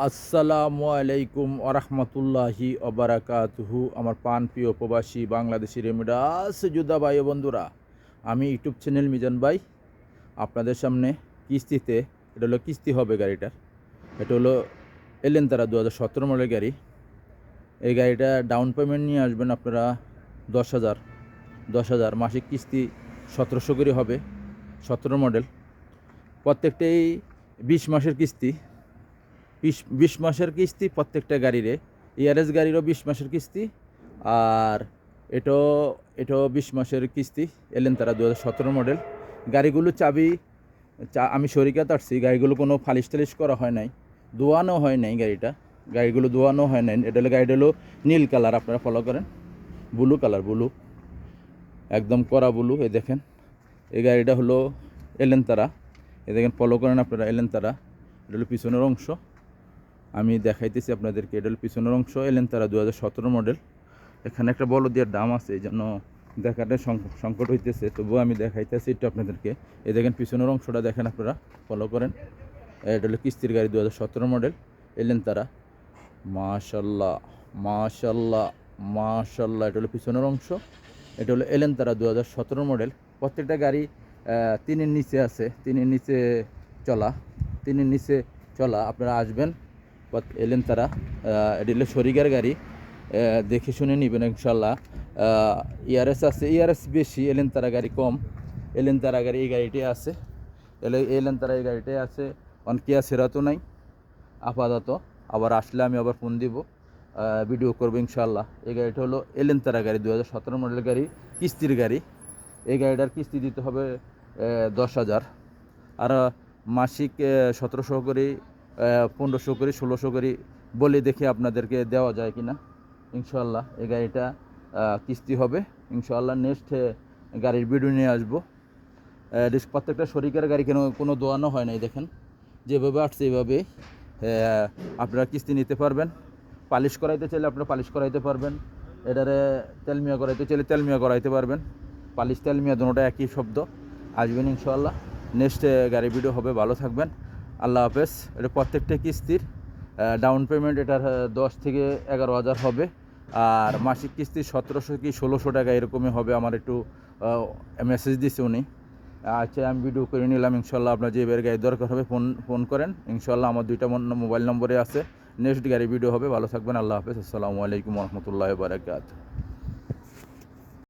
আসসালামু আলাইকুম আরহামতুল্লাহি অবরাকাতুহু। আমার পান প্রিয় প্রবাসী বাংলাদেশি রেমিডাস যোদ্ধা ভাই ও বন্ধুরা, আমি ইউটিউব চ্যানেল মিজান ভাই আপনাদের সামনে কিস্তিতে, এটা হলো কিস্তি হবে গাড়িটার। এটা হলো এলেনতারা 2017 মডেল গাড়ি। এই গাড়িটা ডাউন পেমেন্ট নিয়ে আসবেন আপনারা 10,000 10,000, মাসিক কিস্তি 1700 করে হবে। 17 মডেল, প্রত্যেকটাই 20 মাসের কিস্তি। 20 মাসের কিস্তি প্রত্যেকটা গাড়িরে। ইয়ারএস গাড়িরও 20 মাসের কিস্তি, আর এটাও 20 মাসের কিস্তি। এলেন তারা 2017 মডেল গাড়িগুলো। আমি শরিকাত আসছি, গাড়িগুলো কোনো ফালিশ টালিশ করা হয় নাই, ধোয়ানো হয় নাই গাড়িগুলো ধোয়ানো হয় নাই। গাড়িটা হলো নীল কালার, আপনারা ফলো করেন, ব্লু কালার, ব্লু একদম কড়া ব্লু। এই দেখেন, এই গাড়িটা হলো এলেন তারা, এ দেখেন, ফলো করেন আপনারা। এলেন তারা, এটা হলো পিছনের অংশ, আমি দেখাইতেছি আপনাদেরকে। এটা হলো পিছনের অংশ, এলেন তারা 2017 মডেল। এখানে একটা বলদিয়ার দাম আছে, এই জন্য দেখাটা সংকট হইতেছে, তবুও আমি দেখাইতেছি একটু আপনাদেরকে। এই দেখেন পিছনের অংশটা দেখেন, আপনারা ফলো করেন। এটা হলো কিস্তির গাড়ি 2017 মডেল এলেন তারা। মাশাল্লাহ মাশাল্লাহ মাশাল্লাহ। এটা হলো পিছনের অংশ, এটা হলো এলেন তারা 2017 মডেল। প্রত্যেকটা গাড়ি তিনের নিচে আছে, তিনের নিচে চলা। আপনারা আসবেন, এলেন তারা। এটা হলো শরিকার গাড়ি, দেখে শুনে নেবেন ইনশাল্লাহ। ইয়ারএস আছে, ইয়ারএস বেশি, এলেন তারা গাড়ি কম। এলেন তারা গাড়ি এই গাড়িটাই আছে, এলেন তারা এই গাড়িটাই আছে। কিয়া সেরাতো নাই আপাতত, আবার আসলে আমি আবার ফোন দিব, ভিডিও করবো ইনশাল্লাহ। এই গাড়িটা হলো এলেন তারা গাড়ি 2017 মডেল গাড়ি, কিস্তির গাড়ি। এই গাড়িটার কিস্তি দিতে হবে 10,000, আর মাসিক 1700 করে, 1500 করে, 1600 করে বলে দেখে আপনাদেরকে দেওয়া যায় কিনা ইনশাল্লাহ। এই গাড়িটা কিস্তি হবে ইনশাল্লাহ। নেক্সট গাড়ির ভিডিও নিয়ে আসবো। প্রত্যেকটা শরিকের গাড়ি কেন কোনো দোয়ানো হয় নাই, দেখেন যেভাবে আসছে এইভাবে আপনারা কিস্তি নিতে পারবেন। পালিশ করাইতে চাইলে আপনারা পালিশ করাইতে পারবেন, এটারে তেলমিয়া করাইতে চাইলে তেলমিয়া করাইতে পারবেন। পালিশ তেলমিয়া দুটোটা একই শব্দ। আসবেন ইনশাল্লাহ, নেক্সট গাড়ি ভিডিও হবে। ভালো থাকবেন, আল্লাহ হাফেজ। এটা প্রত্যেকটা কিস্তির ডাউন পেমেন্ট এটার 10 থেকে 11,000 হবে, আর মাসিক কিস্তি 1700 কি 1600 টাকা এরকমই হবে। আমার একটু মেসেজ দিছে উনি। আচ্ছা, আমি ভিডিও করে নিলাম ইনশাল্লাহ। আপনার যে গাড়ি দরকার হবে ফোন করেন ইনশাল্লাহ। আমার 2টা মোবাইল নম্বরে আছে। নেক্সট গাড়ি ভিডিও হবে। ভালো থাকবেন, আল্লাহ হাফেজ। আসসালামু আলাইকুম রহমতুল্লাহ বারাকাতুহু।